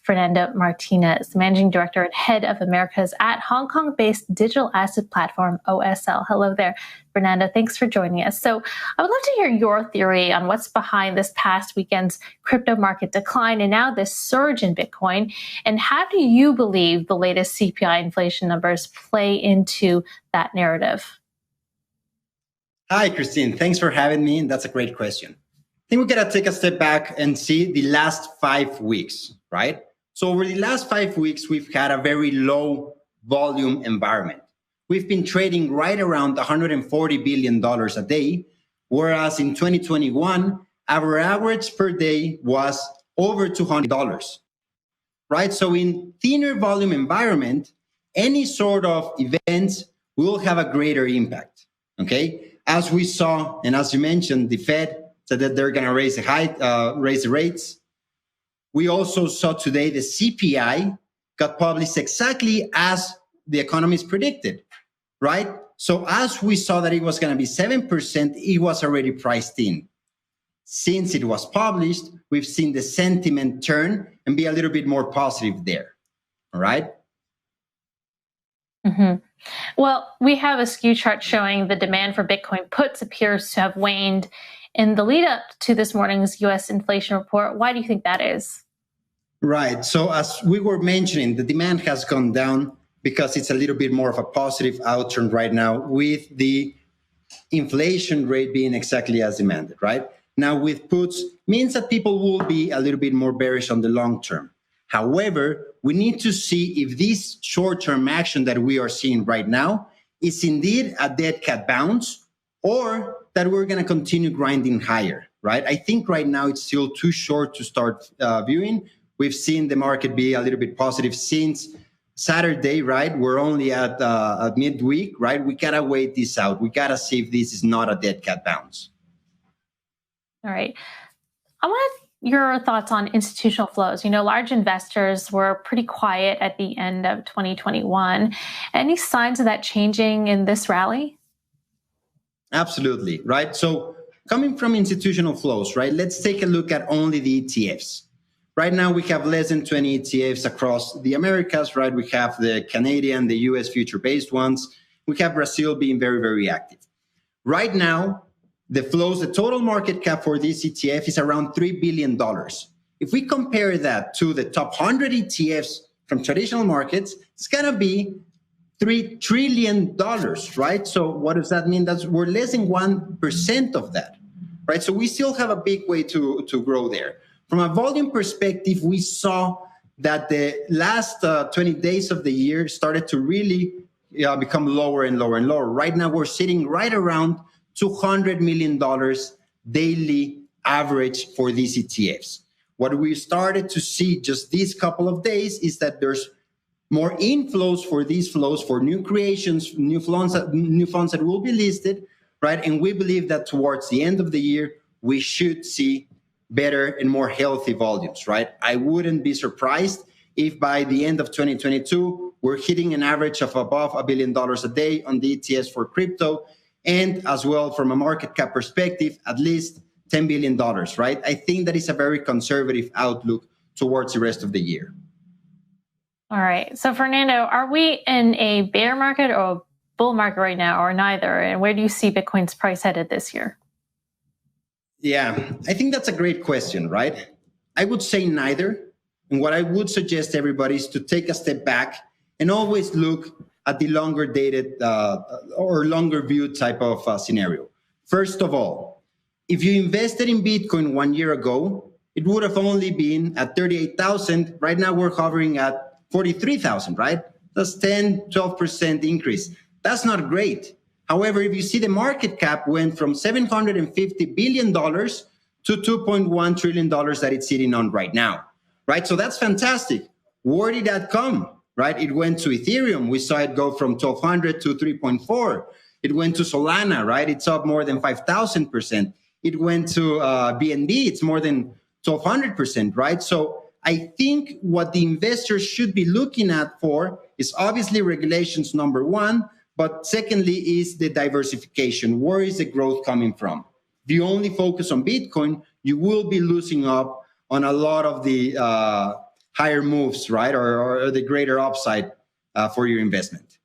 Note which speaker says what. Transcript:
Speaker 1: Fernando Martínez, Managing Director and Head of Americas at Hong Kong-based digital asset platform OSL. Hello there, Fernando. Thanks for joining us. So I would love to hear your theory on what's behind this past weekend's crypto market decline and now this surge in Bitcoin. And how do you believe the latest CPI inflation numbers play into that narrative?
Speaker 2: Hi, Christine. Thanks for having me. That's a great question. I think we got to take a step back and see the last 5 weeks, right? So over the last 5 weeks, we've had a very low volume environment. We've been trading right around $140 billion a day, whereas in 2021, our average per day was over $200, right? So in thinner volume environment, any sort of events will have a greater impact, okay? As we saw, and as you mentioned, the Fed said that they're going to raise the rates. We also saw today the CPI got published exactly as the economists predicted, right? So as we saw that it was going to be 7%, it was already priced in. Since it was published, we've seen the sentiment turn and be a little bit more positive there, all right?
Speaker 1: Mm-hmm. Well, we have a skew chart showing the demand for Bitcoin puts appears to have waned in the lead up to this morning's U.S. inflation report. Why do you think that is?
Speaker 2: Right. So as we were mentioning, the demand has gone down because it's a little bit more of a positive outturn right now with the inflation rate being exactly as demanded, right? Now with puts means that people will be a little bit more bearish on the long term. However, we need to see if this short-term action that we are seeing right now is indeed a dead cat bounce or that we're going to continue grinding higher, right? I think right now it's still too short to start viewing. We've seen the market be a little bit positive since Saturday, right? We're only at midweek, right? We got to wait this out. We got to see if this is not a dead cat bounce.
Speaker 1: All right. I want your thoughts on institutional flows. You know, large investors were pretty quiet at the end of 2021. Any signs of that changing in this rally?
Speaker 2: Absolutely, right? So coming from institutional flows, right? Let's take a look at only the ETFs. Right now, we have less than 20 ETFs across the Americas, right? We have the Canadian, the US future-based ones. We have Brazil being very, very active. Right now, the flows, the total market cap for this ETF is around $3 billion. If we compare that to the top 100 ETFs from traditional markets, it's going to be $3 trillion, right? So what does that mean? We're less than 1% of that, right? So we still have a big way to grow there. From a volume perspective, we saw that the last 20 days of the year started to really become lower and lower and lower. Right now, we're sitting right around $200 million daily average for these ETFs. What we started to see just these couple of days is that there's more inflows for these flows, for new creations, new funds that will be listed, right? And we believe that towards the end of the year, we should see better and more healthy volumes, right? I wouldn't be surprised if by the end of 2022, we're hitting an average of above $1 billion a day on the ETFs for crypto. And as well, from a market cap perspective, at least $10 billion, right? I think that is a very conservative outlook towards the rest of the year.
Speaker 1: All right. So, Fernando, are we in a bear market or a bull market right now, or neither? And where do you see Bitcoin's price headed this year?
Speaker 2: Yeah, I think that's a great question, right? I would say neither. And what I would suggest everybody is to take a step back and always look at the longer dated or longer view type of scenario. First of all, if you invested in Bitcoin 1 year ago, it would have only been at 38,000. Right now we're hovering at 43,000, right? That's 10, 12% increase. That's not great. However, if you see the market cap went from $750 billion to $2.1 trillion that it's sitting on right now, right? So that's fantastic. Where did that come, right? It went to Ethereum. We saw it go from 1,200 to 3.4. It went to Solana, right? It's up more than 5,000%. It went to BNB. It's more than 1,200%, right? So I think what the investors should be looking at for is obviously regulations, number one, but secondly is the diversification. Where is the growth coming from? If you only focus on Bitcoin, you will be losing up on a lot of the higher moves, right? Or the greater upside for your investment?